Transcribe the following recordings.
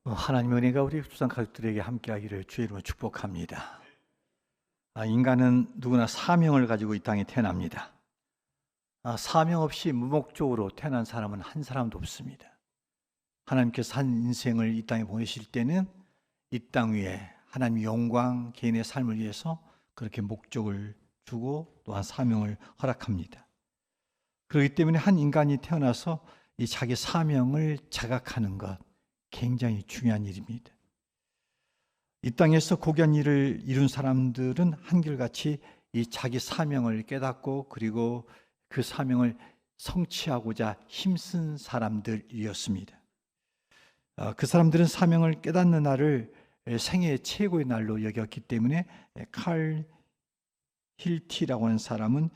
하나님의 은혜가 우리 주상 가족들에게 함께하기를 주의 이름으로 축복합니다. 인간은 누구나 사명을 가지고 이 땅에 태어납니다. 사명 없이 무목적으로 태어난 사람은 한 사람도 없습니다. 하나님께서 한 인생을 이 땅에 보내실 때는 이 땅 위에 하나님의 영광, 개인의 삶을 위해서 그렇게 목적을 주고 또한 사명을 허락합니다. 그렇기 때문에 한 인간이 태어나서 이 자기 사명을 자각하는 것 굉장히 중요한 일입니다. 이 땅에서 고귀한 일을 이룬 사람들은 한결같이 이 자기 사명을 깨닫고 그리고 그 사명을 성취하고자 힘쓴 사람들이었습니다. 그 사람들은 사명을 깨닫는 날을 생애의 최고의 날로 여겼기 때문에 칼 힐티라고 하는 사람은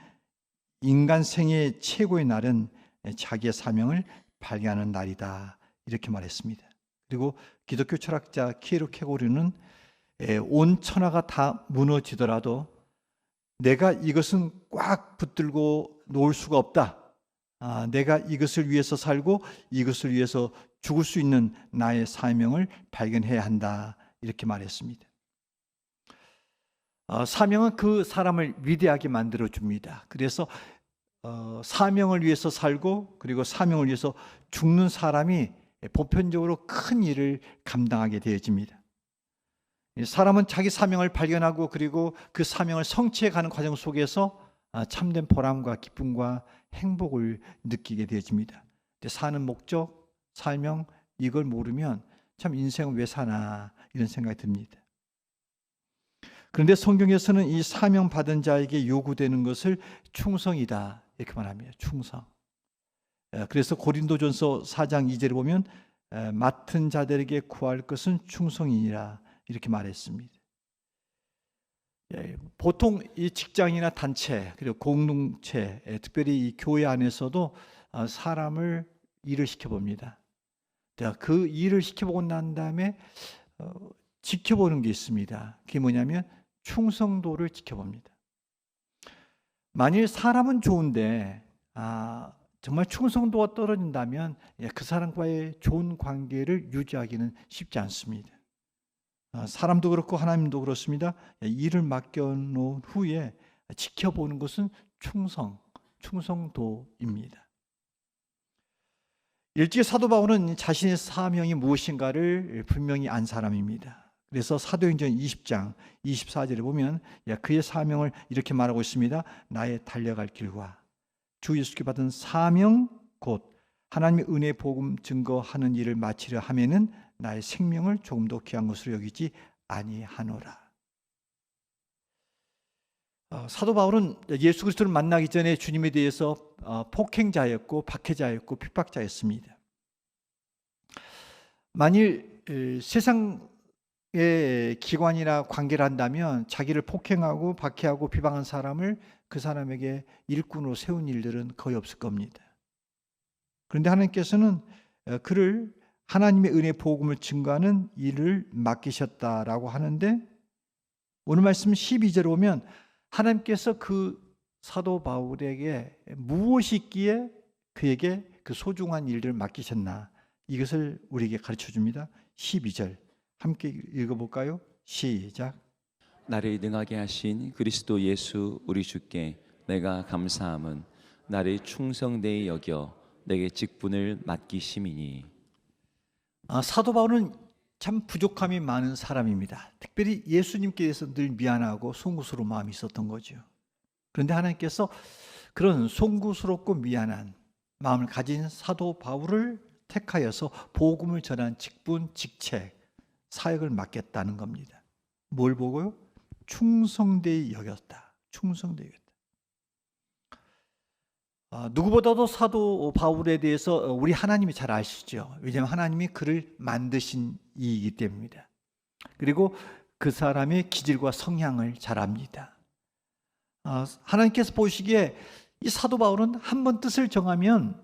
인간 생애의 최고의 날은 자기의 사명을 발견하는 날이다 이렇게 말했습니다. 그리고 기독교 철학자 키에르케고르는 온 천하가 다 무너지더라도 내가 이것은 꽉 붙들고 놓을 수가 없다. 내가 이것을 위해서 살고 이것을 위해서 죽을 수 있는 나의 사명을 발견해야 한다. 이렇게 말했습니다. 사명은 그 사람을 위대하게 만들어줍니다. 그래서 사명을 위해서 살고 그리고 사명을 위해서 죽는 사람이 보편적으로 큰 일을 감당하게 되어집니다. 사람은 자기 사명을 발견하고 그리고 그 사명을 성취해가는 과정 속에서 참된 보람과 기쁨과 행복을 느끼게 되어집니다. 사는 목적, 사명 이걸 모르면 참 인생은 왜 사나 이런 생각이 듭니다. 그런데 성경에서는 이 사명 받은 자에게 요구되는 것을 충성이다 이렇게 말합니다. 충성. 그래서 고린도전서 4장 2절에 보면 맡은 자들에게 구할 것은 충성이니라 이렇게 말했습니다. 보통 이 직장이나 단체 그리고 공동체 특별히 이 교회 안에서도 사람을 일을 시켜봅니다. 그 일을 시켜보고 난 다음에 지켜보는 게 있습니다. 그게 뭐냐면 충성도를 지켜봅니다. 만일 사람은 좋은데 정말 충성도가 떨어진다면 그 사람과의 좋은 관계를 유지하기는 쉽지 않습니다. 사람도 그렇고 하나님도 그렇습니다. 일을 맡겨놓은 후에 지켜보는 것은 충성도입니다. 일찍이 사도 바울은 자신의 사명이 무엇인가를 분명히 안 사람입니다. 그래서 사도행전 20장 24절에 보면 그의 사명을 이렇게 말하고 있습니다. 나의 달려갈 길과 주 예수께 받은 사명 곧 하나님의 은혜의 복음 증거하는 일을 마치려 하면은 나의 생명을 조금도 귀한 것으로 여기지 아니하노라. 사도 바울은 예수 그리스도를 만나기 전에 주님에 대해서 폭행자였고 박해자였고 핍박자였습니다. 만일 세상의 기관이나 관계를 한다면 자기를 폭행하고 박해하고 비방한 사람을 그 사람에게 일꾼으로 세운 일들은 거의 없을 겁니다. 그런데 하나님께서는 그를 하나님의 은혜 복음을 증거하는 일을 맡기셨다라고 하는데 오늘 말씀 12절에 보면 하나님께서 그 사도 바울에게 무엇이 있기에 그에게 그 소중한 일들을 맡기셨나 이것을 우리에게 가르쳐 줍니다. 12절 함께 읽어볼까요? 시작. 나를 능하게 하신 그리스도 예수 우리 주께 내가 감사함은 나를 충성되이 여겨 내게 직분을 맡기심이니. 사도 바울은 참 부족함이 많은 사람입니다. 특별히 예수님께 대해서 늘 미안하고 송구스러운 마음이 있었던 거죠. 그런데 하나님께서 그런 송구스럽고 미안한 마음을 가진 사도 바울을 택하여서 복음을 전한 직분, 직책, 사역을 맡겼다는 겁니다. 뭘 보고요? 충성되이 여겼다. 충성되이 여겼다. 누구보다도 사도 바울에 대해서 우리 하나님이 잘 아시죠. 왜냐하면 하나님이 그를 만드신 이이기 때문입니다. 그리고 그 사람의 기질과 성향을 잘 압니다. 하나님께서 보시기에 이 사도 바울은 한번 뜻을 정하면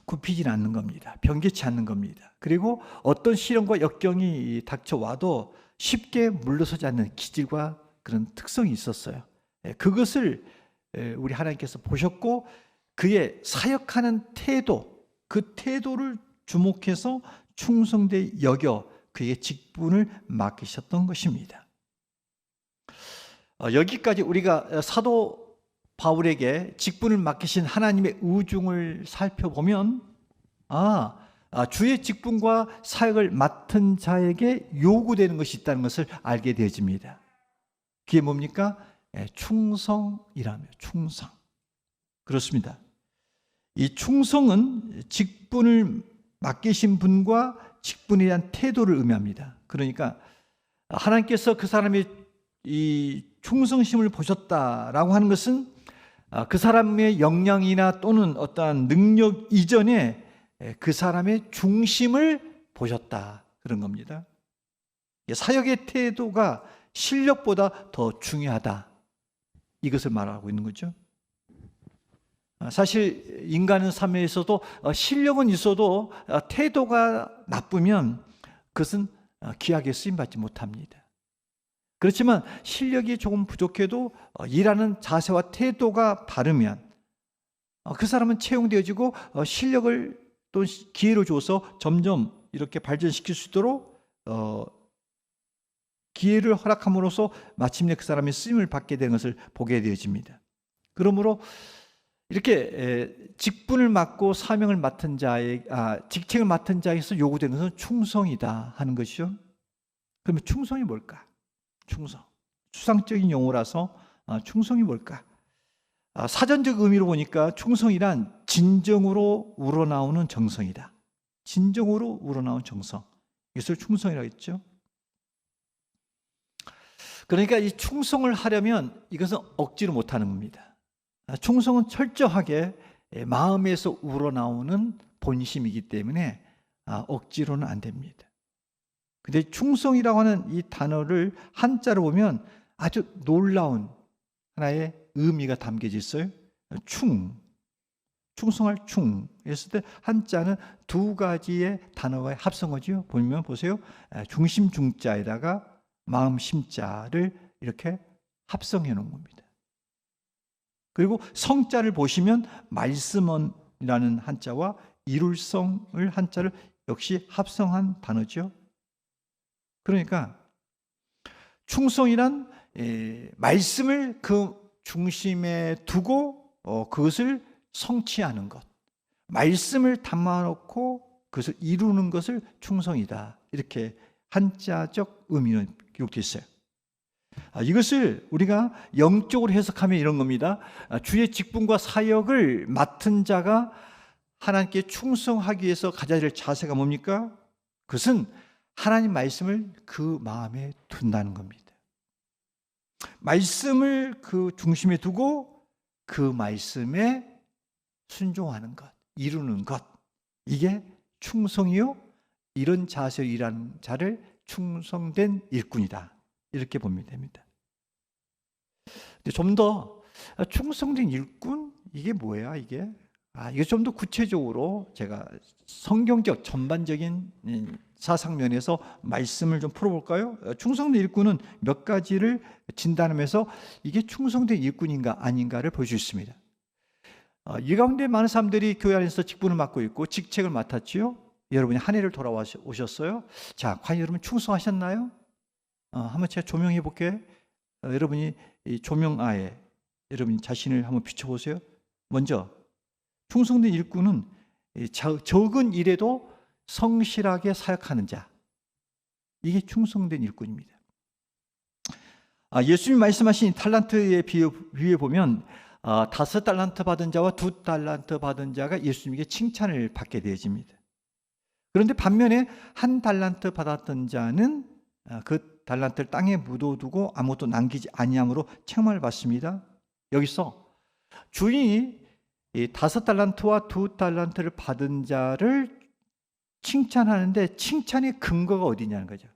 굽히지 않는 겁니다. 변개치 않는 겁니다. 그리고 어떤 시련과 역경이 닥쳐와도 쉽게 물러서지 않는 기질과 그런 특성이 있었어요. 그것을 우리 하나님께서 보셨고 그의 사역하는 태도, 그 태도를 주목해서 충성되이 여겨 그에게 직분을 맡기셨던 것입니다. 여기까지 우리가 사도 바울에게 직분을 맡기신 하나님의 의중을 살펴보면 주의 직분과 사역을 맡은 자에게 요구되는 것이 있다는 것을 알게 되어집니다. 그게 뭡니까? 충성이라며, 충성. 그렇습니다. 이 충성은 직분을 맡기신 분과 직분에 대한 태도를 의미합니다. 그러니까 하나님께서 그 사람의 이 충성심을 보셨다라고 하는 것은 그 사람의 역량이나 또는 어떠한 능력 이전에 그 사람의 중심을 보셨다, 그런 겁니다. 사역의 태도가 실력보다 더 중요하다, 이것을 말하고 있는 거죠. 사실 인간의 삶에서도 실력은 있어도 태도가 나쁘면 그것은 귀하게 쓰임받지 못합니다. 그렇지만 실력이 조금 부족해도 일하는 자세와 태도가 바르면 그 사람은 채용되어지고 실력을 또 기회를 줘서 점점 이렇게 발전시킬 수 있도록 기회를 허락함으로써 마침내 그 사람이 쓰임을 받게 되는 것을 보게 되어집니다. 그러므로 이렇게 직분을 맡고 사명을 맡은 직책을 맡은 자에서 요구되는 것은 충성이다 하는 것이죠. 그러면 충성이 뭘까? 충성. 추상적인 용어라서 충성이 뭘까? 사전적 의미로 보니까 충성이란 진정으로 우러나오는 정성이다. 진정으로 우러나오는 정성. 이것을 충성이라고 했죠. 그러니까 이 충성을 하려면 이것은 억지로 못하는 겁니다. 충성은 철저하게 마음에서 우러나오는 본심이기 때문에 억지로는 안 됩니다. 근데 충성이라고 하는 이 단어를 한자로 보면 아주 놀라운 하나의 의미가 담겨져 있어요. 충성할 충 했을 때 한자는 두 가지의 단어가 합성어죠. 보면 보세요. 중심 중자에다가 마음 심자를 이렇게 합성해 놓은 겁니다. 그리고 성자를 보시면 말씀원이라는 한자와 이룰성을 한자를 역시 합성한 단어죠. 그러니까 충성이란 말씀을 그 중심에 두고 그것을 성취하는 것, 말씀을 담아놓고 그것을 이루는 것을 충성이다, 이렇게 한자적 의미는 기록되어 있어요. 이것을 우리가 영적으로 해석하면 이런 겁니다. 주의 직분과 사역을 맡은 자가 하나님께 충성하기 위해서 가져야 될 자세가 뭡니까? 그것은 하나님 말씀을 그 마음에 둔다는 겁니다. 말씀을 그 중심에 두고 그 말씀에 순종하는 것, 이루는 것, 이게 충성이요, 이런 자세로 일하는 자를 충성된 일꾼이다, 이렇게 보면 됩니다. 좀 더 충성된 일꾼, 이게 뭐야 이게? 이게 좀 더 구체적으로 제가 성경적 전반적인 사상면에서 말씀을 좀 풀어볼까요? 충성된 일꾼은 몇 가지를 진단하면서 이게 충성된 일꾼인가 아닌가를 볼 수 있습니다. 이 가운데 많은 사람들이 교회 안에서 직분을 맡고 있고 직책을 맡았지요. 여러분이 한 해를 돌아오셨어요. 자, 과연 여러분 충성하셨나요? 한번 제가 조명해 볼게요. 여러분이 이 조명아에 여러분 자신을 한번 비춰보세요. 먼저 충성된 일꾼은 적은 일에도 성실하게 사역하는 자, 이게 충성된 일꾼입니다. 예수님이 말씀하신 탈란트의 비유에 보면 5달란트 받은 자와 2달란트 받은 자가 예수님에게 칭찬을 받게 되어집니다. 그런데 반면에 1달란트 받았던 자는 그 달란트를 땅에 묻어두고 아무것도 남기지 아니함으로 책망을 받습니다. 여기서 주인이 5달란트와 2달란트를 받은 자를 칭찬하는데 칭찬의 근거가 어디냐는 거죠.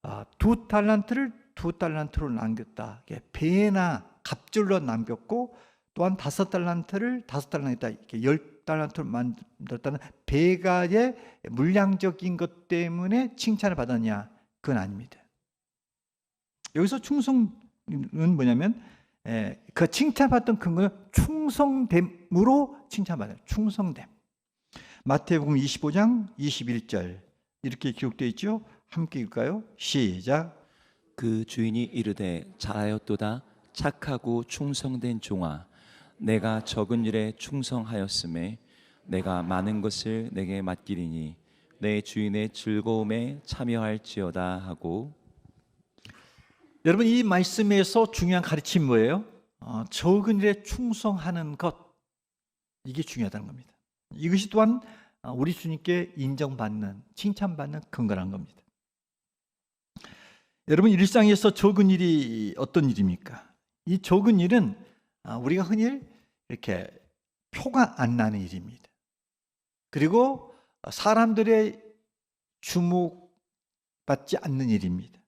2달란트를 2달란트로 남겼다. 배나 갑줄로 남겼고, 또한 5달란트를 5달란트다, 이렇게 10달란트로 만들었다는 배가의 물량적인 것 때문에 칭찬을 받았냐? 그건 아닙니다. 여기서 충성은 뭐냐면 그 칭찬받던 근거는 충성됨으로 칭찬받아요. 충성됨. 마태복음 25장 21절 이렇게 기록되어 있죠. 함께 읽을까요? 시작. 그 주인이 이르되 잘하였도다 착하고 충성된 종아 내가 적은 일에 충성하였음에 내가 많은 것을 내게 맡기리니 내 주인의 즐거움에 참여할지어다 하고. 여러분, 이 말씀에서 중요한 가르침이 뭐예요? 적은 일에 충성하는 것, 이게 중요하다는 겁니다. 이것이 또한 우리 주님께 인정받는, 칭찬받는 근거라는 겁니다. 여러분, 일상에서 적은 일이 어떤 일입니까? 이 적은 일은 우리가 흔히 이렇게 표가 안 나는 일입니다. 그리고 사람들의 주목받지 않는 일입니다.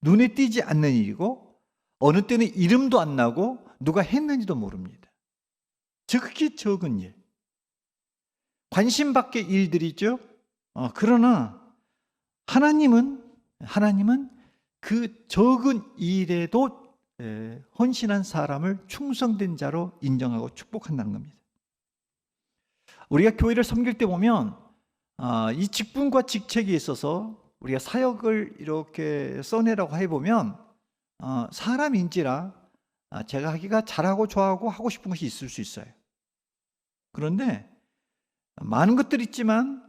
눈에 띄지 않는 일이고 어느 때는 이름도 안 나고 누가 했는지도 모릅니다. 지극히 적은 일, 관심 밖의 일들이죠. 그러나 하나님은 그 적은 일에도 헌신한 사람을 충성된 자로 인정하고 축복한다는 겁니다. 우리가 교회를 섬길 때 보면 이 직분과 직책에 있어서 우리가 사역을 이렇게 써내라고 해보면 사람인지라 제가 하기가 잘하고 좋아하고 하고 싶은 것이 있을 수 있어요. 그런데 많은 것들이 있지만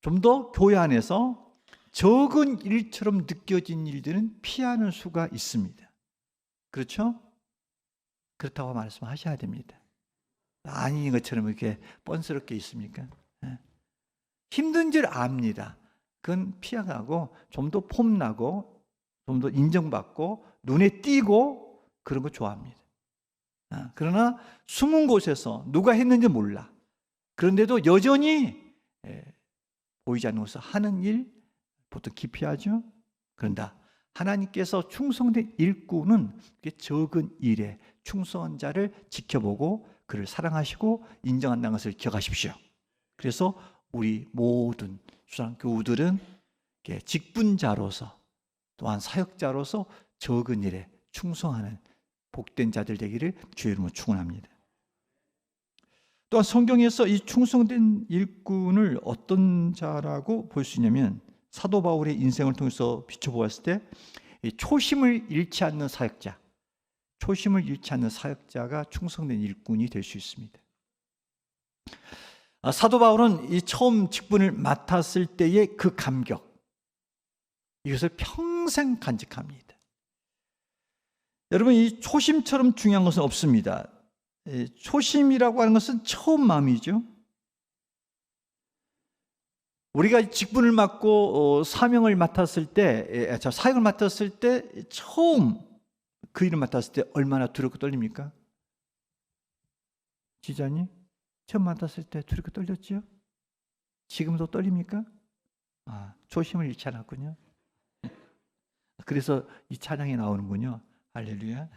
좀 더 교회 안에서 적은 일처럼 느껴진 일들은 피하는 수가 있습니다. 그렇죠? 그렇다고 말씀하셔야 됩니다. 아닌 것처럼 이렇게 뻔스럽게 있습니까? 힘든 줄 압니다. 그건 피해가고 좀 더 폼나고 좀 더 인정받고 눈에 띄고 그런 거 좋아합니다. 그러나 숨은 곳에서 누가 했는지 몰라. 그런데도 여전히 보이지 않는 곳에서 하는 일 보통 기피하죠. 그런다. 하나님께서 충성된 일꾼은 적은 일에 충성한 자를 지켜보고 그를 사랑하시고 인정한다는 것을 기억하십시오. 그래서 우리 모든 수상 교우들은 직분자로서 또한 사역자로서 적은 일에 충성하는 복된 자들 되기를 주의 이름으로 축원합니다. 또한 성경에서 이 충성된 일꾼을 어떤 자라고 볼 수 있냐면 사도 바울의 인생을 통해서 비춰보았을 때 초심을 잃지 않는 사역자, 초심을 잃지 않는 사역자가 충성된 일꾼이 될 수 있습니다. 사도 바울은 이 처음 직분을 맡았을 때의 그 감격, 이것을 평생 간직합니다. 여러분, 이 초심처럼 중요한 것은 없습니다. 초심이라고 하는 것은 처음 마음이죠. 우리가 직분을 맡고 사명을 맡았을 때, 사역을 맡았을 때 처음 그 일을 맡았을 때 얼마나 두렵고 떨립니까? 지자님, 처음 맡았을 때 두렵고 떨렸죠? 지금도 떨립니까? 초심을 잃지 않았군요. 그래서 이 찬양이 나오는군요. 할렐루야.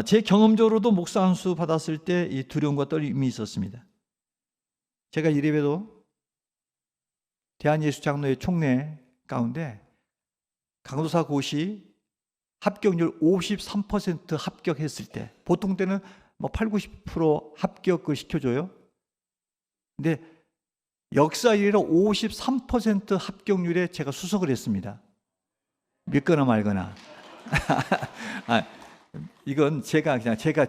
제 경험적으로도 목사 안수 받았을 때 이 두려움과 떨림이 있었습니다. 제가 이래봬도 대한예수장로회 총회 가운데 강도사 고시 합격률 53% 합격했을 때, 보통 때는 8, 90% 합격을 시켜줘요. 근데 역사 이래로 53% 합격률에 제가 수석을 했습니다. 믿거나 말거나. 이건 제가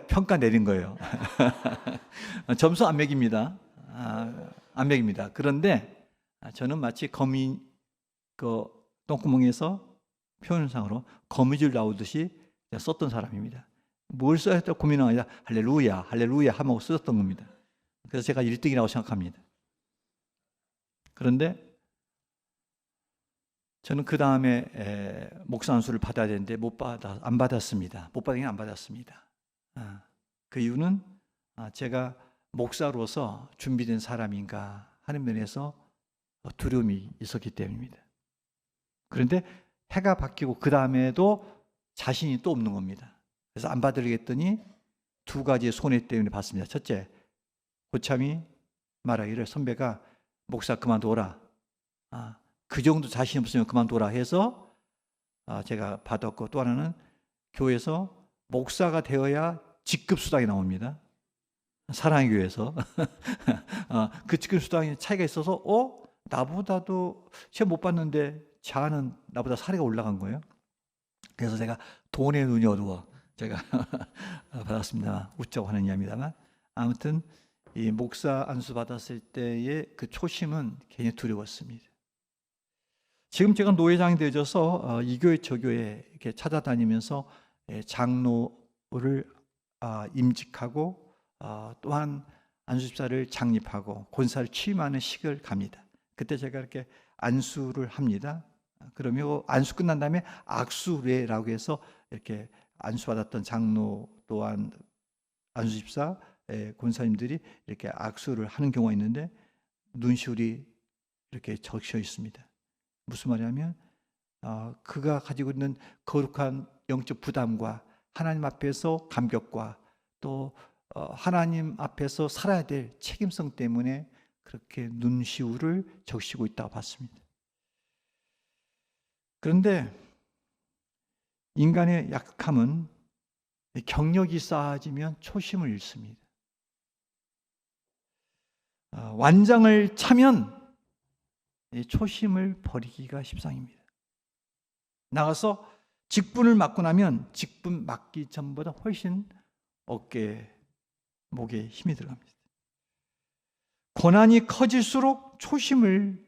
평가 내린 거예요. 점수 안 매깁니다. 안 매깁니다. 그런데 저는 마치 거미 똥구멍에서 표현상으로 거미줄 나오듯이 썼던 사람입니다. 뭘 써야 할까 고민은 아니라 할렐루야, 할렐루야 하고 썼던 겁니다. 그래서 제가 1등이라고 생각합니다. 그런데 저는 그 다음에 목사 안수를 받아야 되는데 안 받았습니다. 못 받긴 안 받았습니다. 그 이유는 제가 목사로서 준비된 사람인가 하는 면에서 두려움이 있었기 때문입니다. 그런데 해가 바뀌고 그 다음에도 자신이 또 없는 겁니다. 그래서 안 받으려고 했더니 두 가지의 손해 때문에 받습니다. 첫째, 고참이 말하기를 선배가 목사 그만둬라. 그 정도 자신 없으면 그만둬라 해서 제가 받았고, 또 하나는 교회에서 목사가 되어야 직급 수당이 나옵니다. 사랑의 교회에서 그 직급 수당이 차이가 있어서 나보다도 시험 못 봤는데 자는 나보다 사례가 올라간 거예요. 그래서 제가 돈의 눈이 어두워 제가 받았습니다. 웃자고 하는 이야기입니다만 아무튼 이 목사 안수 받았을 때의 그 초심은 굉장히 두려웠습니다. 지금 제가 노회장이 되어져서 이 교회 저 교회 이렇게 찾아다니면서 장로를 임직하고 또한 안수집사를 창립하고 권사를 취임하는 시기를 갑니다. 그때 제가 이렇게 안수를 합니다. 그러면 안수 끝난 다음에 악수례라고 해서 이렇게 안수받았던 장로 또한 안수집사 권사님들이 이렇게 악수를 하는 경우가 있는데 눈시울이 이렇게 적셔 있습니다. 무슨 말이냐면 그가 가지고 있는 거룩한 영적 부담과 하나님 앞에서 감격과 또 하나님 앞에서 살아야 될 책임성 때문에 그렇게 눈시울을 적시고 있다고 봤습니다. 그런데 인간의 약함은 경력이 쌓아지면 초심을 잃습니다. 완장을 차면 초심을 버리기가 십상입니다. 나가서 직분을 맡고 나면 직분 맡기 전보다 훨씬 어깨에 목에 힘이 들어갑니다. 고난이 커질수록 초심을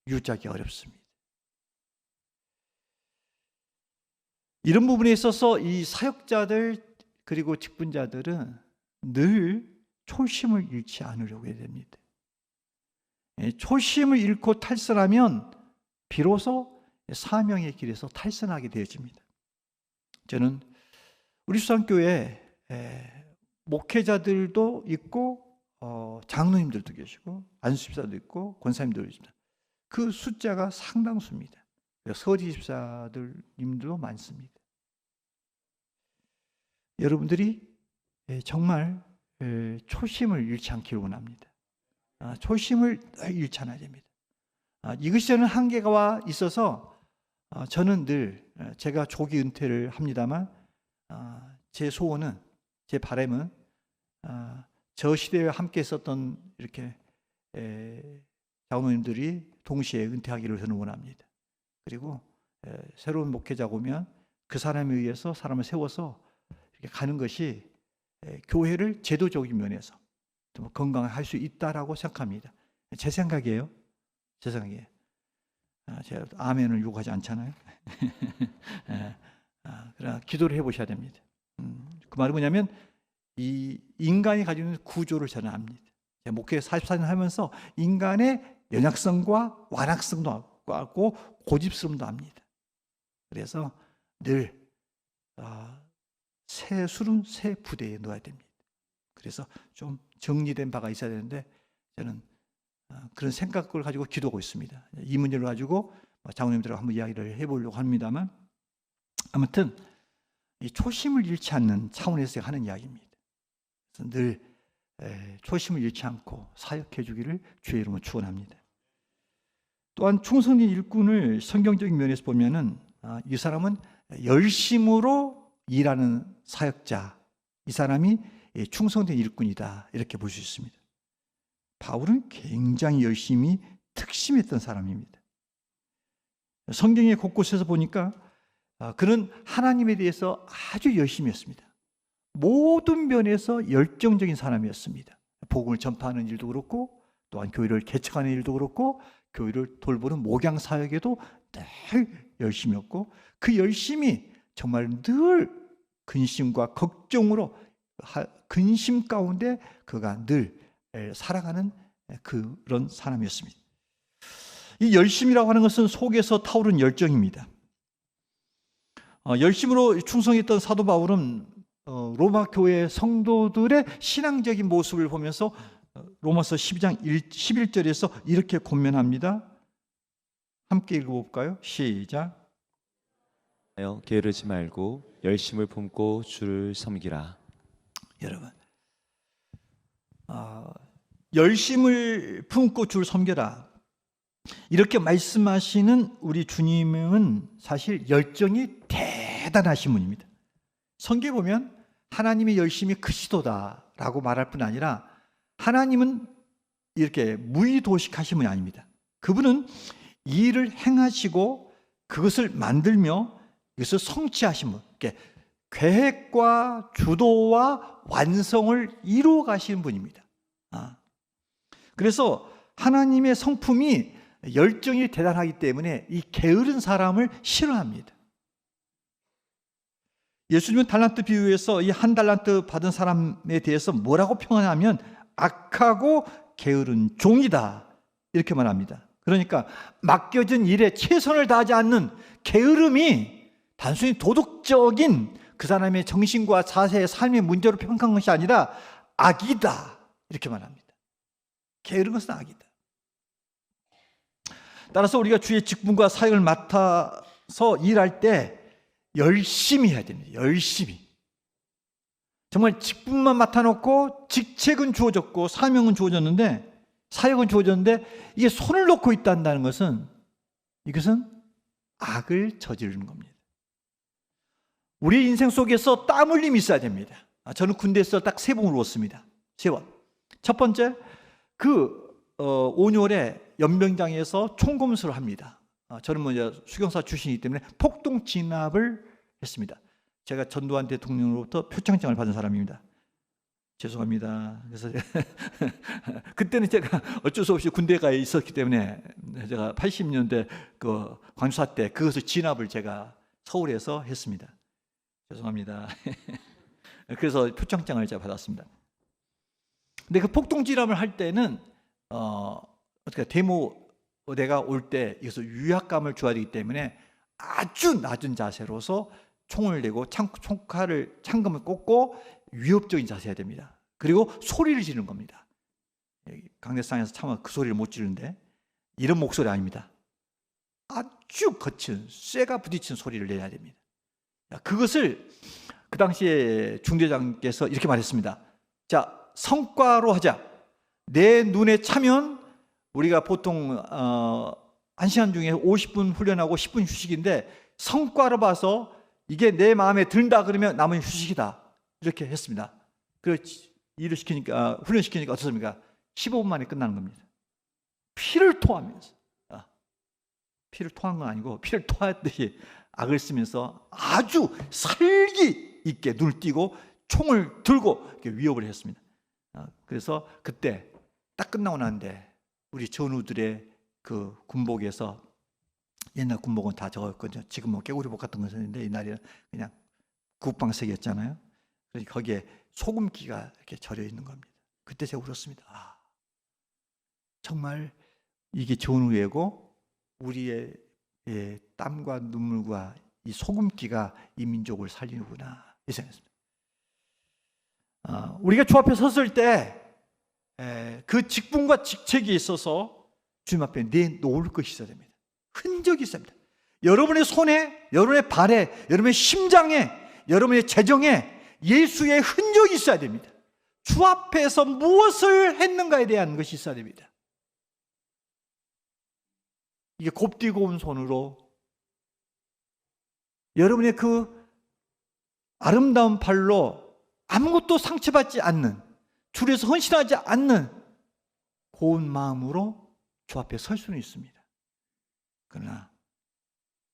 유지하기 어렵습니다. 이런 부분에 있어서 이 사역자들 그리고 직분자들은 늘 초심을 잃지 않으려고 해야 됩니다. 초심을 잃고 탈선하면 비로소 사명의 길에서 탈선하게 되어집니다. 저는 우리 수산교회 목회자들도 있고 장로님들도 계시고 안수집사도 있고 권사님들도 있습니다. 그 숫자가 상당수입니다. 서리집사님들도 많습니다. 여러분들이 정말 초심을 잃지 않기를 원합니다. 초심을 잃지 않아야 됩니다. 이것이 저는 한계가 있어서 저는 늘 제가 조기 은퇴를 합니다만 제 소원은 제 바람은 저 시대에 함께 있었던 이렇게 장로님들이 동시에 은퇴하기를 저는 원합니다. 그리고 새로운 목회자가 오면 그 사람에 의해서 사람을 세워서 이렇게 가는 것이 교회를 제도적인 면에서 좀 건강하게 할 수 있다라고 생각합니다. 제 생각이에요. 제 생각이에요. 제가 아멘을 요구하지 않잖아요. 그러나 기도를 해보셔야 됩니다. 그 말은 뭐냐면 이 인간이 가지고 있는 구조를 저는 압니다. 제가 목회 44년 하면서 인간의 연약성과 완악성도 알고 고집스러움도 압니다. 그래서 늘 새 술은 새 부대에 넣어야 됩니다. 그래서 좀 정리된 바가 있어야 되는데 저는 그런 생각을 가지고 기도하고 있습니다. 이 문제를 가지고 장로님들하고 한번 이야기를 해보려고 합니다만 아무튼 이 초심을 잃지 않는 차원에서 하는 이야기입니다. 그래서 늘 초심을 잃지 않고 사역해 주기를 주의 이름으로 축원합니다. 또한 충성된 일꾼을 성경적인 면에서 보면은 이 사람은 열심으로 일하는 사역자, 이 사람이 충성된 일꾼이다 이렇게 볼 수 있습니다. 바울은 굉장히 열심히 특심했던 사람입니다. 성경의 곳곳에서 보니까 그는 하나님에 대해서 아주 열심히 했습니다. 모든 면에서 열정적인 사람이었습니다. 복음을 전파하는 일도 그렇고 또한 교회를 개척하는 일도 그렇고 교회를 돌보는 목양 사역에도 늘 열심이었고 그 열심이 정말 늘 근심과 걱정으로 근심 가운데 그가 늘 살아가는 그런 사람이었습니다. 이 열심이라고 하는 것은 속에서 타오른 열정입니다. 열심으로 충성했던 사도 바울은 로마 교회 성도들의 신앙적인 모습을 보면서 로마서 12장 11절에서 이렇게 권면합니다. 함께 읽어볼까요? 시작. 게으르지 말고 열심을 품고 주를 섬기라. 여러분, 열심을 품고 주를 섬겨라 이렇게 말씀하시는 우리 주님은 사실 열정이 대단하신 분입니다. 성경에 보면 하나님의 열심이 크시도다라고 라고 말할 뿐 아니라 하나님은 이렇게 무의도식하신 분이 아닙니다. 그분은 일을 행하시고 그것을 만들며 이것을 성취하신 분, 계획과 주도와 완성을 이루어 가시는 분입니다. 그래서 하나님의 성품이 열정이 대단하기 때문에 이 게으른 사람을 싫어합니다. 예수님은 달란트 비유에서 이 한 달란트 받은 사람에 대해서 뭐라고 평하냐면 악하고 게으른 종이다, 이렇게 말합니다. 그러니까 맡겨진 일에 최선을 다하지 않는 게으름이 단순히 도덕적인 그 사람의 정신과 자세의 삶의 문제로 평가한 것이 아니라 악이다, 이렇게 말합니다. 게으른 것은 악이다. 따라서 우리가 주의 직분과 사역을 맡아서 일할 때 열심히 해야 됩니다. 열심히. 정말 직분만 맡아놓고 직책은 주어졌고 사명은 주어졌는데, 사역은 주어졌는데 이게 손을 놓고 있다는 것은 이것은 악을 저지르는 겁니다. 우리 인생 속에서 땀 흘림이 있어야 됩니다. 저는 군대에서 딱 3번 울었습니다. 3번. 첫 번째, 5월에 연병장에서 총검술을 합니다. 저는 수경사 출신이기 때문에 폭동 진압을 했습니다. 제가 전두환 대통령으로부터 표창장을 받은 사람입니다. 죄송합니다. 그래서 그때는 제가 어쩔 수 없이 군대에 가 있었기 때문에 제가 80년대 그 광주사 때 그것을 진압을 제가 서울에서 했습니다. 죄송합니다. 그래서 표창장을 제가 받았습니다. 근데 그 폭동 진압을 할 때는 어떻게 데모대가 올 때 이것을 위압감을 줘야 되기 때문에 아주 낮은 자세로서 총을 내고 창검을 꽂고 위협적인 자세해야 됩니다. 그리고 소리를 지르는 겁니다. 강대상에서 차마 그 소리를 못 지르는데 이런 목소리 아닙니다. 아주 거친 쇠가 부딪힌 소리를 내야 됩니다. 그것을 그 당시에 중대장께서 이렇게 말했습니다. 자, 성과로 하자. 내 눈에 차면 우리가 보통 1시간 중에 50분 훈련하고 10분 휴식인데 성과로 봐서 이게 내 마음에 든다 그러면 남은 휴식이다, 이렇게 했습니다. 그래서 일을 시키니까, 훈련시키니까 어떻습니까? 15분 만에 끝나는 겁니다. 피를 토하면서, 피를 토한 건 아니고 피를 토하듯이 악을 쓰면서 아주 살기 있게 눈을 띄고 총을 들고 이렇게 위협을 했습니다. 그래서 그때 딱 끝나고 나는데 우리 전우들의 그 군복에서, 옛날 군복은 다 저거였거든요. 지금 뭐 깨구리복 같은 거 썼는데 이날에는 그냥 국방색이었잖아요. 그래서 거기에 소금기가 이렇게 절여 있는 겁니다. 그때 제가 울었습니다. 정말 이게 전우애고 우리의 땀과 눈물과 이 소금기가 이 민족을 살리는구나, 이 생각했습니다. 우리가 주 앞에 섰을 때 그 직분과 직책이 있어서 주님 앞에 내놓을 것이 있어야 됩니다. 흔적이 있어야 됩니다. 여러분의 손에, 여러분의 발에, 여러분의 심장에, 여러분의 재정에 예수의 흔적이 있어야 됩니다. 주 앞에서 무엇을 했는가에 대한 것이 있어야 됩니다. 이게 곱디고 온 손으로 여러분의 그 아름다운 발로 아무것도 상처받지 않는, 주에서 헌신하지 않는 고운 마음으로 주 앞에 설 수는 있습니다. 그러나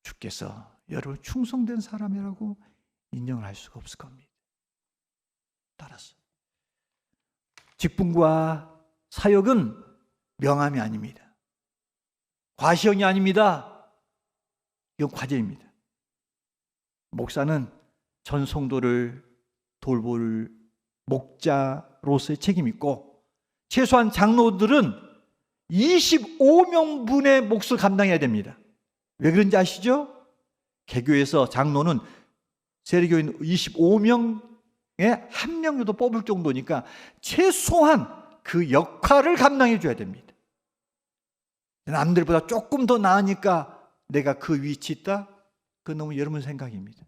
주께서 여러분 충성된 사람이라고 인정을 할 수가 없을 겁니다. 따라서 직분과 사역은 명함이 아닙니다. 과시형이 아닙니다. 이건 과제입니다. 목사는 전 성도를 돌볼 목자로서의 책임이 있고, 최소한 장로들은 25명분의 몫을 감당해야 됩니다. 왜 그런지 아시죠? 개교에서 장로는 세례교인 25명에 1명 정도 뽑을 정도니까 최소한 그 역할을 감당해 줘야 됩니다. 남들보다 조금 더 나으니까 내가 그 위치에 있다? 그건 너무 여러분 생각입니다.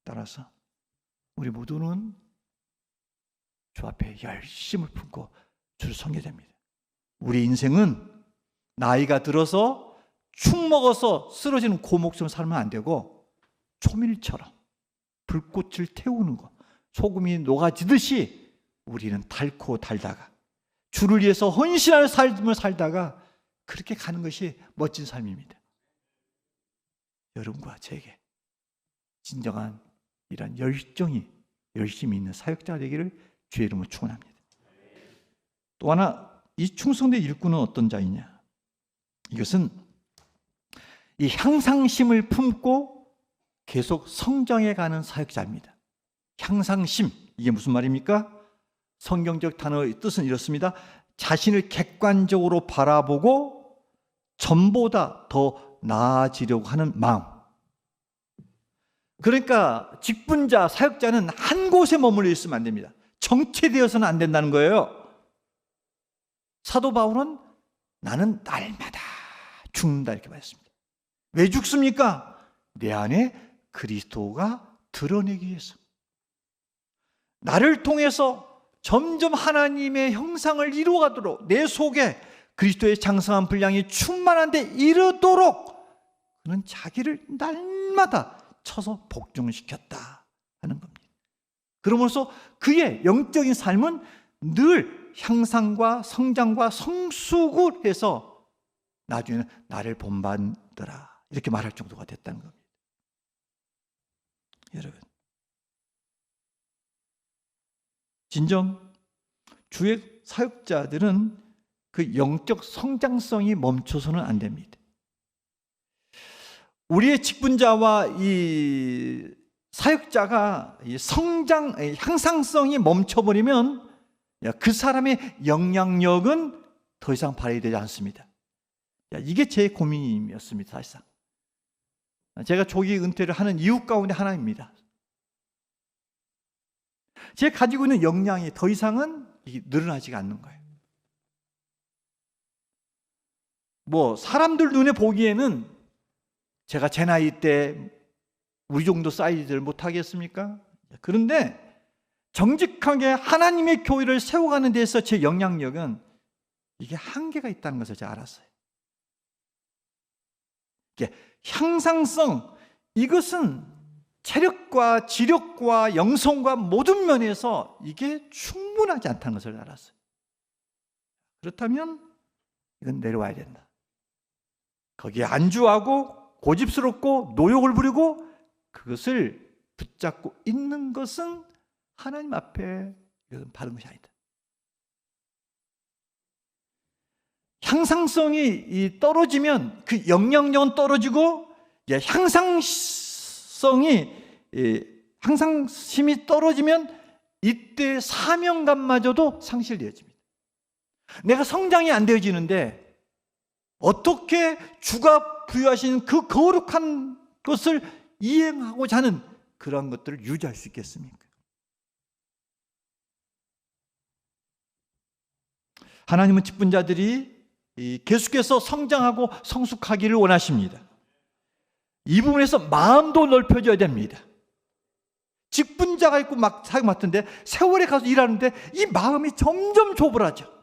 따라서 우리 모두는 주 앞에 열심을 품고 주를 섬겨야 됩니다. 우리 인생은 나이가 들어서 축 먹어서 쓰러지는 고목처럼 살면 안 되고 초밀처럼 불꽃을 태우는 것, 소금이 녹아지듯이 우리는 닳고 달다가 주를 위해서 헌신하는 삶을 살다가 그렇게 가는 것이 멋진 삶입니다. 여러분과 제게 진정한 이런 열심히 있는 사역자가 되기를 주의 이름으로 축원합니다. 또 하나, 이 충성된 일꾼은 어떤 자이냐? 이것은 이 향상심을 품고 계속 성장해가는 사역자입니다. 향상심, 이게 무슨 말입니까? 성경적 단어의 뜻은 이렇습니다. 자신을 객관적으로 바라보고 전보다 더 나아지려고 하는 마음. 그러니까 직분자, 사역자는 한 곳에 머물러 있으면 안 됩니다. 정체되어서는 안 된다는 거예요. 사도 바울은 나는 날마다 죽는다 이렇게 말했습니다. 왜 죽습니까? 내 안에 그리스도가 드러내기 위해서. 나를 통해서 점점 하나님의 형상을 이루어가도록 내 속에 그리스도의 장성한 분량이 충만한 데 이르도록 그는 자기를 날마다 쳐서 복종시켰다 하는 겁니다. 그러면서 그의 영적인 삶은 늘 향상과 성장과 성숙을 해서 나중에는 나를 본받더라 이렇게 말할 정도가 됐다는 겁니다. 여러분, 진정 주의 사역자들은 그 영적 성장성이 멈춰서는 안 됩니다. 우리의 직분자와 이 사역자가 이 향상성이 멈춰버리면 그 사람의 영향력은 더 이상 발휘되지 않습니다. 이게 제 고민이었습니다. 사실상 제가 조기 은퇴를 하는 이유 가운데 하나입니다. 제가 가지고 있는 역량이 더 이상은 늘어나지가 않는 거예요. 사람들 눈에 보기에는 제가 제 나이 때 우리 정도 사이즈를 못하겠습니까? 그런데 정직하게 하나님의 교회를 세워가는 데서 제 영향력은 이게 한계가 있다는 것을 제가 알았어요. 이게 향상성, 이것은 체력과 지력과 영성과 모든 면에서 이게 충분하지 않다는 것을 알았어요. 그렇다면 이건 내려와야 된다. 거기에 안주하고 고집스럽고 노욕을 부리고 그것을 붙잡고 있는 것은 하나님 앞에 이것은 바른 것이 아니다. 향상성이 떨어지면 그 영향력은 떨어지고 향상심이 떨어지면 이때 사명감마저도 상실되어집니다. 내가 성장이 안 되어지는데 어떻게 주가 부여하신 그 거룩한 것을 이행하고자 하는 그러한 것들을 유지할 수 있겠습니까? 하나님은 직분자들이 계속해서 성장하고 성숙하기를 원하십니다. 이 부분에서 마음도 넓혀져야 됩니다. 직분자가 있고 막 사역 맡은데 세월에 가서 일하는데 이 마음이 점점 좁아져.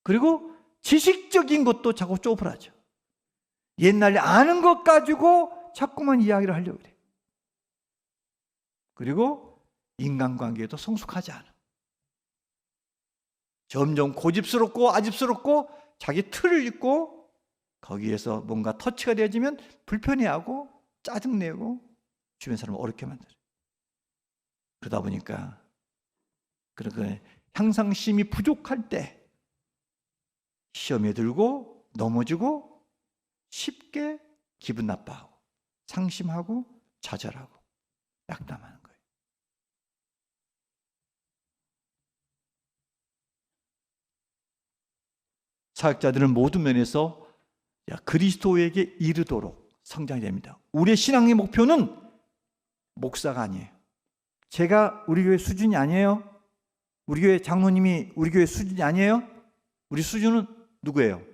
그리고 지식적인 것도 자꾸 좁아져. 옛날에 아는 것 가지고 자꾸만 이야기를 하려고 그래. 그리고 인간관계도 성숙하지 않아. 점점 고집스럽고 아집스럽고 자기 틀을 잇고 거기에서 뭔가 터치가 되어지면 불편해하고 짜증내고 주변 사람을 어렵게 만들어요. 그러다 보니까 그렇게 향상심이 부족할 때 시험에 들고 넘어지고 쉽게 기분 나빠하고 상심하고 좌절하고 낙담하는 거예요. 사역자들은 모든 면에서 그리스도에게 이르도록 성장이 됩니다. 우리의 신앙의 목표는 목사가 아니에요. 제가 우리 교회 수준이 아니에요. 우리 교회 장로님이 우리 교회 수준이 아니에요. 우리 수준은 누구예요?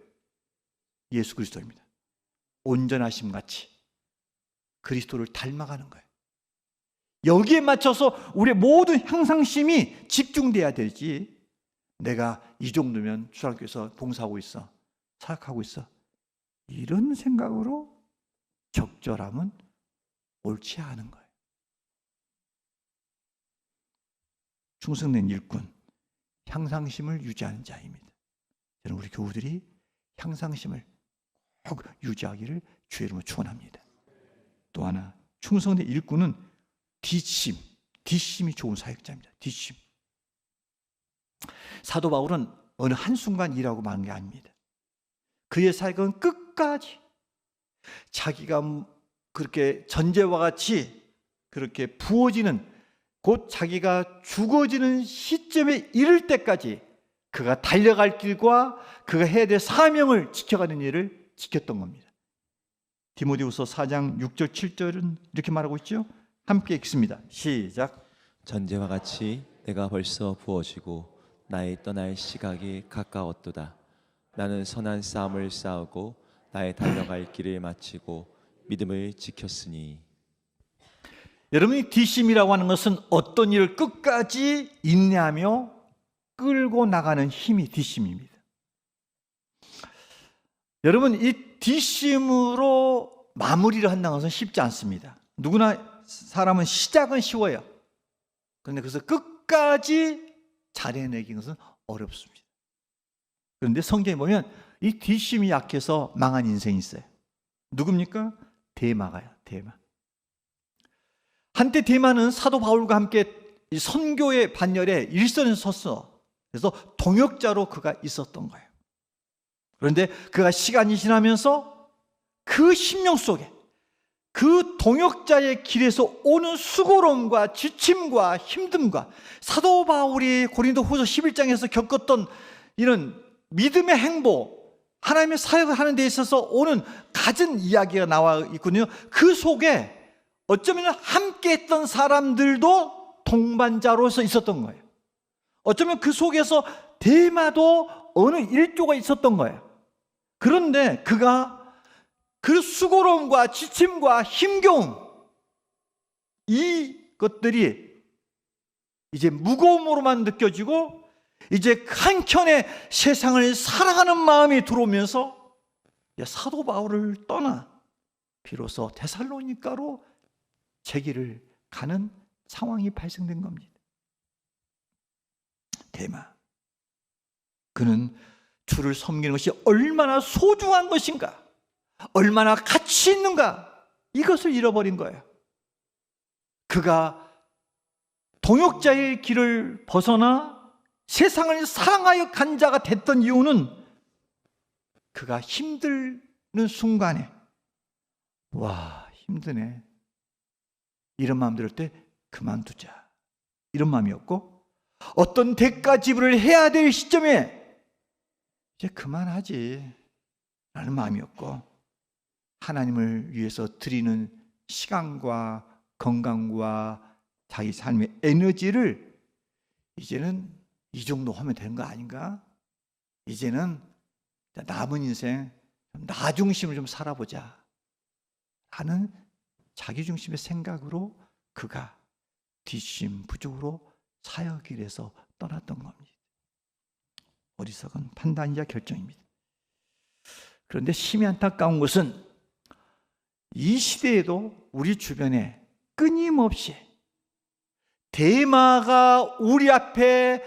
예수 그리스도입니다. 온전하심 같이 그리스도를 닮아가는 거예요. 여기에 맞춰서 우리의 모든 향상심이 집중돼야 되지. 내가 이 정도면 주일학교에서 봉사하고 있어, 사역하고 있어, 이런 생각으로 적절함은 옳지 않은 거예요. 충성된 일꾼, 향상심을 유지하는 자입니다. 저는 우리 교우들이 향상심을 꼭 유지하기를 주의 이름으로 축원합니다. 또 하나, 충성된 일꾼은 뒷심이 좋은 사역자입니다. 뒷심. 사도 바울은 어느 한순간 일하고 마는 게 아닙니다. 그의 사역은 끝까지 자기가 그렇게 전제와 같이 그렇게 부어지는, 곧 자기가 죽어지는 시점에 이를 때까지 그가 달려갈 길과 그가 해야 될 사명을 지켜가는 일을 지켰던 겁니다. 디모데후서 4장 6절 7절은 이렇게 말하고 있죠. 함께 읽습니다. 시작. 전제와 같이 내가 벌써 부어지고 나의 떠날 시각이 가까웠도다. 나는 선한 싸움을 싸우고 나의 달려갈 길을 마치고 믿음을 지켰으니. 여러분이 뒷심이라고 하는 것은 어떤 일을 끝까지 인내하며 끌고 나가는 힘이 뒷심입니다. 여러분, 이 뒷심으로 마무리를 한다는 것은 쉽지 않습니다. 누구나 사람은 시작은 쉬워요. 그런데 그래서 끝까지 잘해내기는 것은 어렵습니다. 그런데 성경에 보면 이 뒷심이 약해서 망한 인생이 있어요. 누굽니까? 데마가요. 데마. 한때 데마는 사도 바울과 함께 이 선교의 반열에 일선에 섰어. 그래서 동역자로 그가 있었던 거예요. 그런데 그가 시간이 지나면서 그 심령 속에 그 동역자의 길에서 오는 수고로움과 지침과 힘듦과 사도 바울이 고린도후서 11장에서 겪었던 이런 믿음의 행보, 하나님의 사역을 하는 데 있어서 오는 갖은 이야기가 나와 있거든요. 그 속에 어쩌면 함께 했던 사람들도 동반자로서 있었던 거예요. 어쩌면 그 속에서 데마도 어느 일조가 있었던 거예요. 그런데 그가 그 수고로움과 지침과 힘겨움, 이것들이 이제 무거움으로만 느껴지고 이제 한켠에 세상을 사랑하는 마음이 들어오면서 사도 바울을 떠나 비로소 데살로니가로 제길을 가는 상황이 발생된 겁니다. 데마, 그는 주를 섬기는 것이 얼마나 소중한 것인가, 얼마나 가치 있는가, 이것을 잃어버린 거예요. 그가 동역자의 길을 벗어나 세상을 사랑하여 간 자가 됐던 이유는 그가 힘드는 순간에 와, 힘드네, 이런 마음 들을 때 그만두자, 이런 마음이었고, 어떤 대가 지불을 해야 될 시점에 이제 그만하지 라는 마음이었고, 하나님을 위해서 드리는 시간과 건강과 자기 삶의 에너지를 이제는 이 정도 하면 되는 거 아닌가? 이제는 남은 인생 나 중심을 좀 살아보자 하는 자기중심의 생각으로 그가 뒷심 부족으로 사역길에서 떠났던 겁니다. 어리석은 판단이자 결정입니다. 그런데 심히 안타까운 것은 이 시대에도 우리 주변에 끊임없이 데마가 우리 앞에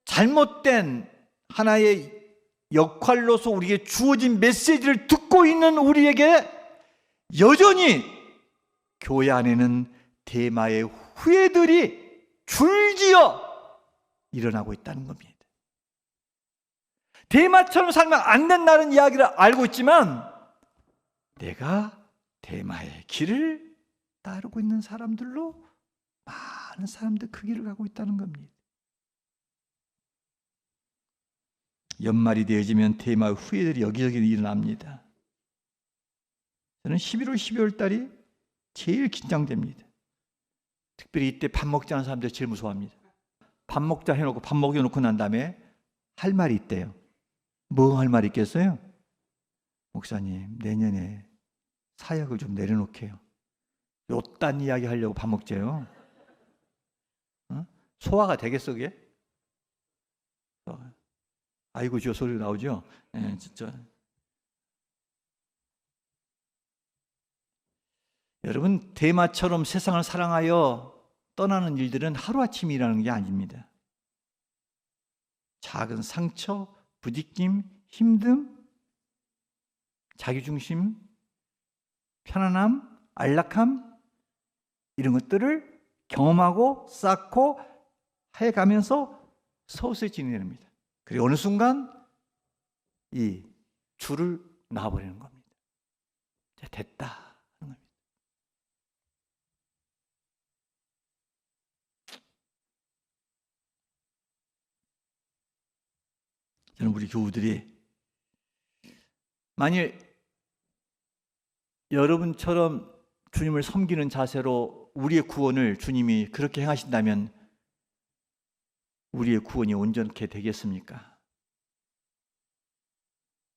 잘못된 하나의 역할로서 우리에게 주어진 메시지를 듣고 있는 우리에게 여전히 교회 안에는 데마의 후예들이 줄지어 일어나고 있다는 겁니다. 데마처럼 살면 안 된다는 이야기를 알고 있지만 내가 데마의 길을 따르고 있는 사람들로 많은 사람들 그 길을 가고 있다는 겁니다. 연말이 되어지면 데마의 후예들이 여기저기 일어납니다. 저는 11월, 12월 달이 제일 긴장됩니다. 특별히 이때 밥 먹자는 사람들이 제일 무서워합니다. 밥 먹자 해놓고 밥 먹여놓고 난 다음에 할 말이 있대요. 뭐 할 말이 있겠어요? 목사님, 내년에 사역을 좀 내려놓게요. 요딴 이야기 하려고 밥 먹재요. 소화가 되겠어 그게? 아이고 저 소리 나오죠? 진짜. 여러분, 대마처럼 세상을 사랑하여 떠나는 일들은 하루아침에 일어나는 게 아닙니다. 작은 상처, 부딪힘, 힘듦, 자기중심, 편안함, 안락함, 이런 것들을 경험하고 쌓고 해가면서 서서히 진행됩니다. 그리고 어느 순간 이 줄을 놔버리는 겁니다. 이제 됐다 하는 겁니다. 저는 우리 교우들이 만일 여러분처럼 주님을 섬기는 자세로 우리의 구원을 주님이 그렇게 행하신다면 우리의 구원이 온전케 되겠습니까?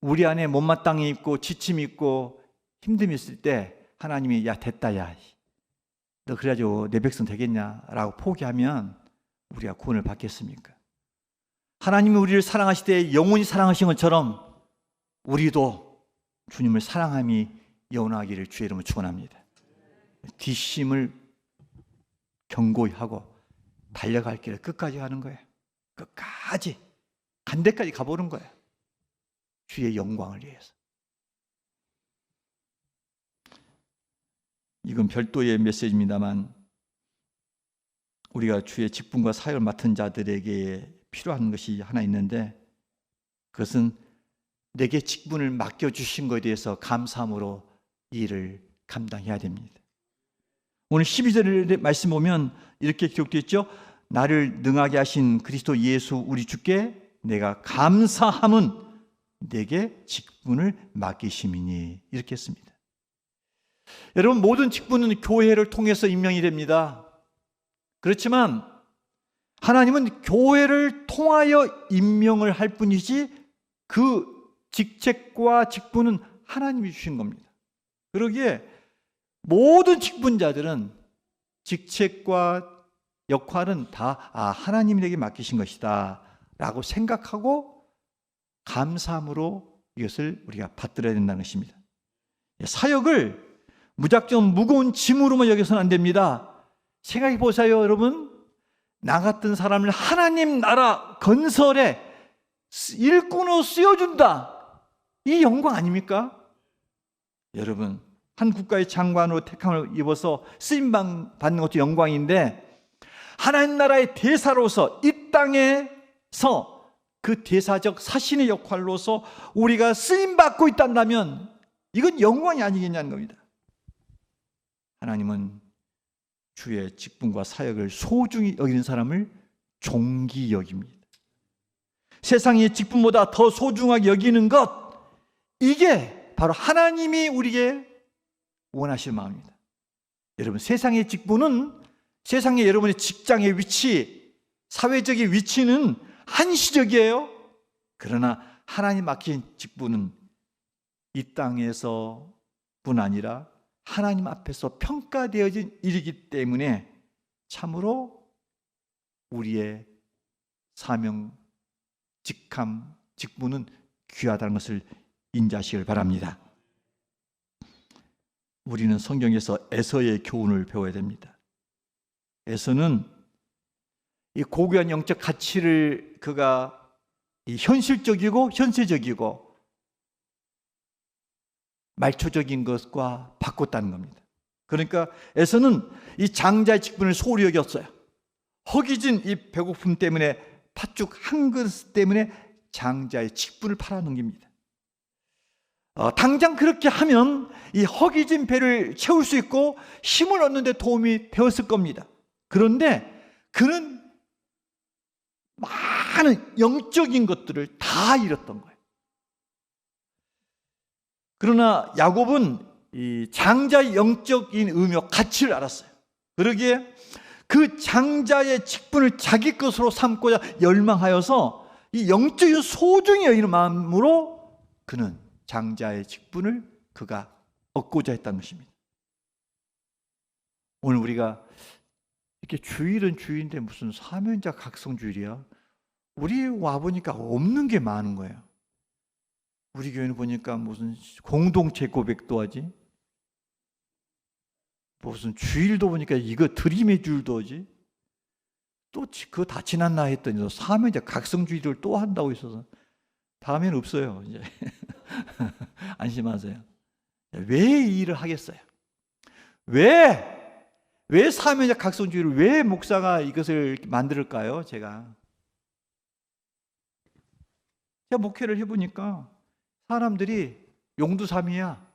우리 안에 못마땅이 있고 지침이 있고 힘듦이 있을 때 하나님이 야 됐다 야 너 그래가지고 내 백성 되겠냐라고 포기하면 우리가 구원을 받겠습니까? 하나님이 우리를 사랑하시되 영원히 사랑하신 것처럼 우리도 주님을 사랑함이 영원하기를 주의 이름으로 축원합니다. 뒷심을 견고히 하고 달려갈 길을 끝까지 가는 거예요. 끝까지 간 데까지 가보는 거예요. 주의 영광을 위해서. 이건 별도의 메시지입니다만 우리가 주의 직분과 사역을 맡은 자들에게 필요한 것이 하나 있는데 그것은 내게 직분을 맡겨주신 것에 대해서 감사함으로 이 일을 감당해야 됩니다. 오늘 12절의 말씀 보면 이렇게 기록되어 있죠. 나를 능하게 하신 그리스도 예수 우리 주께 내가 감사함은 내게 직분을 맡기심이니 이렇게 했습니다. 여러분 모든 직분은 교회를 통해서 임명이 됩니다. 그렇지만 하나님은 교회를 통하여 임명을 할 뿐이지 그 직책과 직분은 하나님이 주신 겁니다. 그러기에 모든 직분자들은 직책과 역할은 다 하나님이 내게 맡기신 것이다 라고 생각하고 감사함으로 이것을 우리가 받들어야 된다는 것입니다. 사역을 무작정 무거운 짐으로만 여겨서는 안 됩니다. 생각해 보세요, 여러분. 나 같은 사람을 하나님 나라 건설에 일꾼으로 쓰여준다. 이 영광 아닙니까? 여러분, 한 국가의 장관으로 택함을 입어서 쓰임 받는 것도 영광인데 하나님 나라의 대사로서 이 땅에서 그 대사적 사신의 역할로서 우리가 쓰임 받고 있다면 이건 영광이 아니겠냐는 겁니다. 하나님은 주의 직분과 사역을 소중히 여기는 사람을 존귀 여깁니다. 세상의 직분보다 더 소중하게 여기는 것, 이게 바로 하나님이 우리에게 원하시는 마음입니다. 여러분, 세상의 직분은 세상의 여러분의 직장의 위치, 사회적인 위치는 한시적이에요. 그러나 하나님 맡긴 직분은 이 땅에서뿐 아니라 하나님 앞에서 평가되어진 일이기 때문에 참으로 우리의 사명, 직함, 직분은 귀하다는 것을 인지하시길 바랍니다. 우리는 성경에서 에서의 교훈을 배워야 됩니다. 에서는 이 고귀한 영적 가치를 그가 이 현실적이고 현세적이고 말초적인 것과 바꿨다는 겁니다. 그러니까 에서는 이 장자의 직분을 소홀히 여겼어요. 허기진 이 배고픔 때문에 팥죽 한 그릇 때문에 장자의 직분을 팔아넘깁니다. 당장 그렇게 하면 이 허기진 배를 채울 수 있고 힘을 얻는 데 도움이 되었을 겁니다. 그런데 그는 많은 영적인 것들을 다 잃었던 거예요. 그러나 야곱은 이 장자의 영적인 의미와 가치를 알았어요. 그러기에 그 장자의 직분을 자기 것으로 삼고자 열망하여서 이 영적인 소중히 여기는 마음으로 그는 장자의 직분을 그가 얻고자 했다는 것입니다. 오늘 우리가 이렇게 주일은 주일인데 무슨 사명자 각성주일이야? 우리 와보니까 없는 게 많은 거예요. 우리 교회는 보니까 무슨 공동체 고백도 하지, 무슨 주일도 보니까 이거 드림의 주일도지. 또 그거 다 지났나 했더니 사면 이제 각성주의를 또 한다고 있어서 다음에는 없어요. 이제 안심하세요. 왜 이 일을 하겠어요? 왜 사면적 각성주의를 왜 목사가 이것을 만들까요? 제가 목회를 해보니까 사람들이 용두삼이야.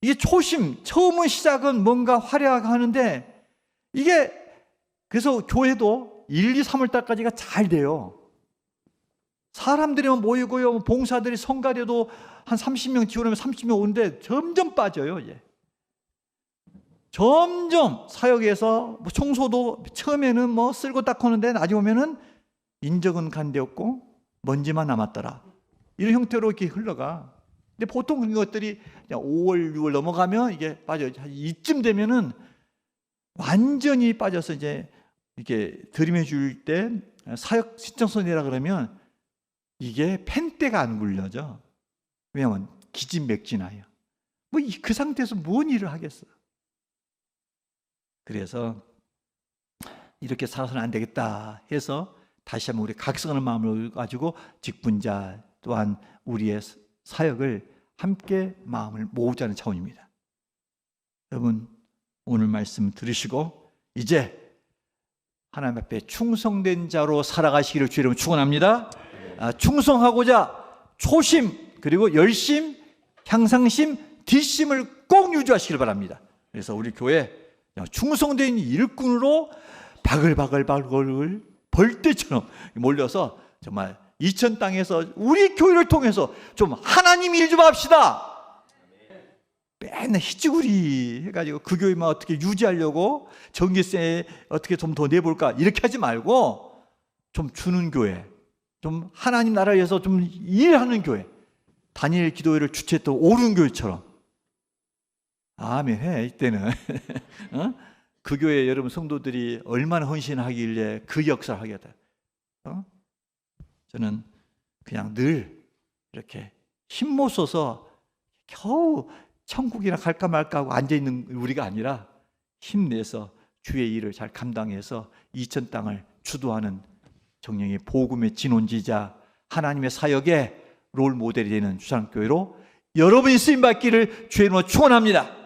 이게 처음은 시작은 뭔가 화려하게 이게 그래서 교회도 1, 2, 3월 달까지가 잘 돼요. 사람들이만 모이고요. 봉사들이 성가대도 한 30명 지원하면 30명 오는데 점점 빠져요. 이제. 점점 사역에서 청소도 처음에는 쓸고 닦았는데 나중에 오면은 인적은 간데 없고 먼지만 남았더라. 이런 형태로 이렇게 흘러가. 근데 보통 그런 것들이 5월, 6월 넘어가면 이게 빠져요. 이쯤 되면은 완전히 빠져서 이제 이렇게 들이매 줄 때 사역 신청서 내라 그러면 이게 펜대가 안 굴려져. 왜냐하면 기진맥진하여. 그 상태에서 뭔 일을 하겠어. 그래서 이렇게 살아서는 안 되겠다 해서 다시 한번 우리 각성하는 마음을 가지고 직분자 또한 우리의 사역을 함께 마음을 모으자는 차원입니다. 여러분 오늘 말씀 들으시고 이제 하나님 앞에 충성된 자로 살아가시기를 주의 이름으로 축원합니다. 충성하고자 초심 그리고 열심, 향상심, 뒷심을 꼭 유지하시길 바랍니다. 그래서 우리 교회 충성된 일꾼으로 바글바글 벌떼처럼 몰려서 정말 이천 땅에서 우리 교회를 통해서 좀 하나님 일 좀 합시다. 맨날 희지구리 해가지고 그 교회만 어떻게 유지하려고 전기세 어떻게 좀 더 내볼까 이렇게 하지 말고 좀 주는 교회, 좀 하나님 나라를 위해서 좀 일하는 교회, 다니엘 기도회를 주최했던 옳은 교회처럼 아멘 해 이때는 그 교회 여러분 성도들이 얼마나 헌신하길래 그 역사를 하겠다. 저는 그냥 늘 이렇게 힘 못 써서 겨우 천국이나 갈까 말까 하고 앉아있는 우리가 아니라 힘내서 주의 일을 잘 감당해서 이천 땅을 주도하는 정령의 복음의 진원지자 하나님의 사역의 롤 모델이 되는 주상교회로 여러분이 쓰임받기를 주의 이름으로 축원합니다.